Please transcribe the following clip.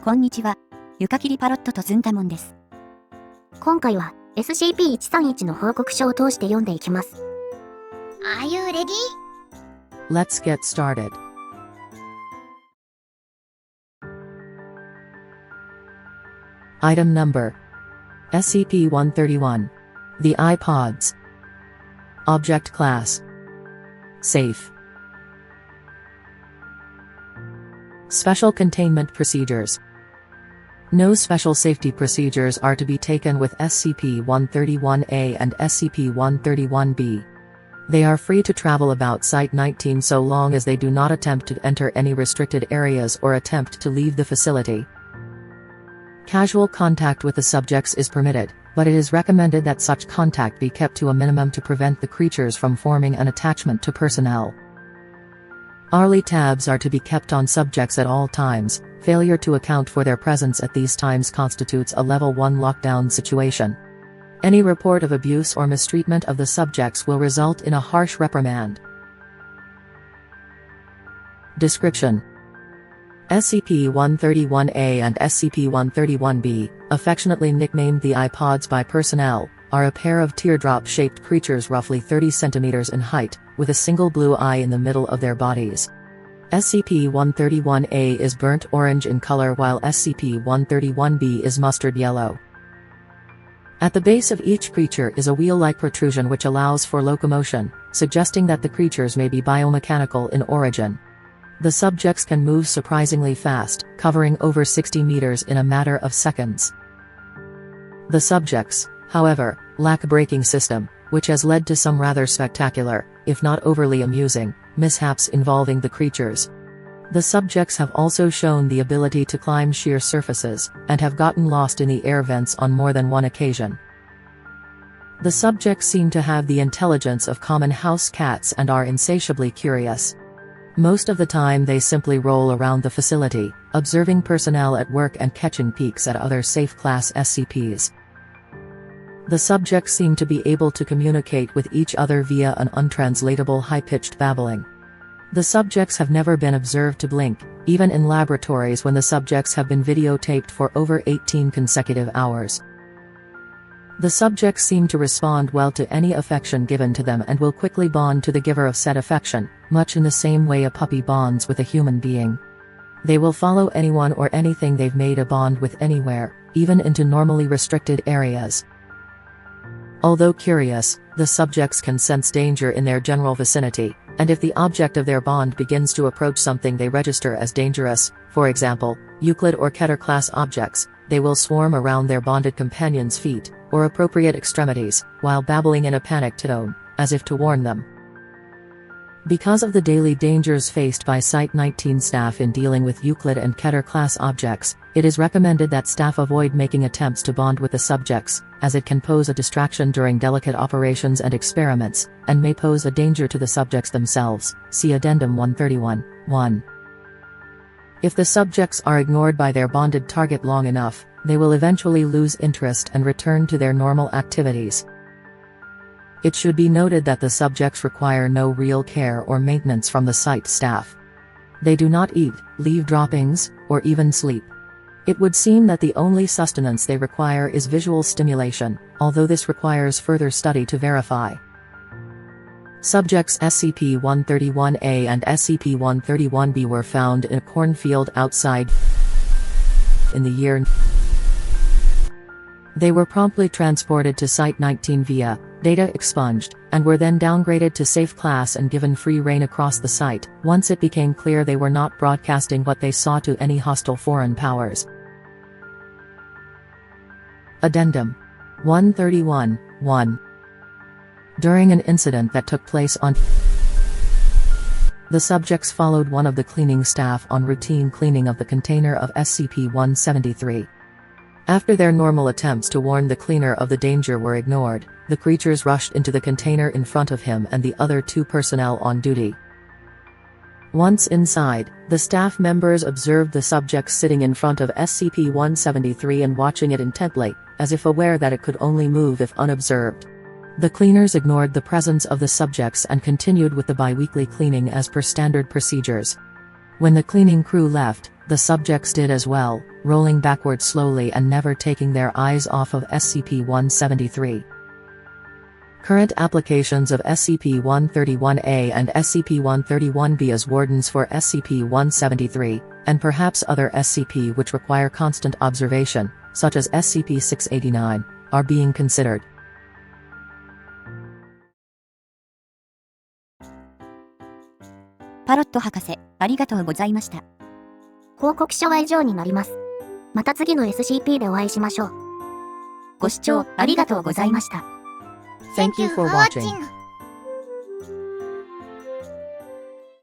こんにちは。ゆかきりパロットとずんだもんです。今回は SCP-131 の報告書を通して読んでいきます。Are you ready? Let's get started. Item Number SCP-131 The iPods Object Class Safe Special Containment Procedures No special safety procedures are to be taken with SCP-131-A and SCP-131-B. They are free to travel about Site-19 so long as they do not attempt to enter any restricted areas or attempt to leave the facility. Casual contact with the subjects is permitted, but it is recommended that such contact be kept to a minimum to prevent the creatures from forming an attachment to personnel. Hourly tabs are to be kept on subjects at all times. Failure to account for their presence at these times constitutes a Level 1 lockdown situation. Any report of abuse or mistreatment of the subjects will result in a harsh reprimand. Description: SCP-131-A and SCP-131-B, affectionately nicknamed the iPods by personnel, are a pair of teardrop-shaped creatures roughly 30 centimeters in height, with a single blue eye in the middle of their bodies. SCP-131-A is burnt orange in color while SCP-131-B is mustard yellow. At the base of each creature is a wheel-like protrusion which allows for locomotion, suggesting that the creatures may be biomechanical in origin. The subjects can move surprisingly fast, covering over 60 meters in a matter of seconds. The subjects, however, lack a braking system, which has led to some rather spectacular, if not overly amusing, mishaps involving the creatures. The subjects have also shown the ability to climb sheer surfaces, and have gotten lost in the air vents on more than one occasion. The subjects seem to have the intelligence of common house cats and are insatiably curious. Most of the time they simply roll around the facility, observing personnel at work and catching peeks at other safe-class SCPs. The subjects seem to be able to communicate with each other via an untranslatable high-pitched babbling. The subjects have never been observed to blink, even in laboratories when the subjects have been videotaped for over 18 consecutive hours. The subjects seem to respond well to any affection given to them and will quickly bond to the giver of said affection, much in the same way a puppy bonds with a human being. They will follow anyone or anything they've made a bond with anywhere, even into normally restricted areas. Although curious, the subjects can sense danger in their general vicinity, and if the object of their bond begins to approach something they register as dangerous, for example, Euclid or Keter class objects, they will swarm around their bonded companion's feet, or appropriate extremities, while babbling in a panicked tone, as if to warn them. Because of the daily dangers faced by Site-19 staff in dealing with Euclid and Keter class objects, it is recommended that staff avoid making attempts to bond with the subjects, as it can pose a distraction during delicate operations and experiments, and may pose a danger to the subjects themselves. See Addendum 131.1. If the subjects are ignored by their bonded target long enough, they will eventually lose interest and return to their normal activities. It should be noted that the subjects require no real care or maintenance from the site staff. They do not eat, leave droppings, or even sleep. It would seem that the only sustenance they require is visual stimulation, although this requires further study to verify. Subjects SCP-131-A and SCP-131-B were found in a cornfield outside in the year. They were promptly transported to Site-19 via data expunged, and were then downgraded to safe class and given free rein across the site, once it became clear they were not broadcasting what they saw to any hostile foreign powers. Addendum 131.1. During an incident that took place on the subjects followed one of the cleaning staff on routine cleaning of the container of SCP-173. After their normal attempts to warn the cleaner of the danger were ignored, the creatures rushed into the container in front of him and the other two personnel on duty. Once inside, the staff members observed the subjects sitting in front of SCP-173 and watching it intently, as if aware that it could only move if unobserved. The cleaners ignored the presence of the subjects and continued with the bi-weekly cleaning as per standard procedures. When the cleaning crew left, the subjects did as well, rolling backward slowly and never taking their eyes off of SCP-173. Current applications of SCP-131A and SCP-131B as wardens for SCP-173, and perhaps other SCP which require constant observation, such as SCP-689, are being considered. パロット博士、ありがとうございました。報告書は以上になります。また次の SCP でお会いしましょう。ご視聴ありがとうございました。Thank you for watching.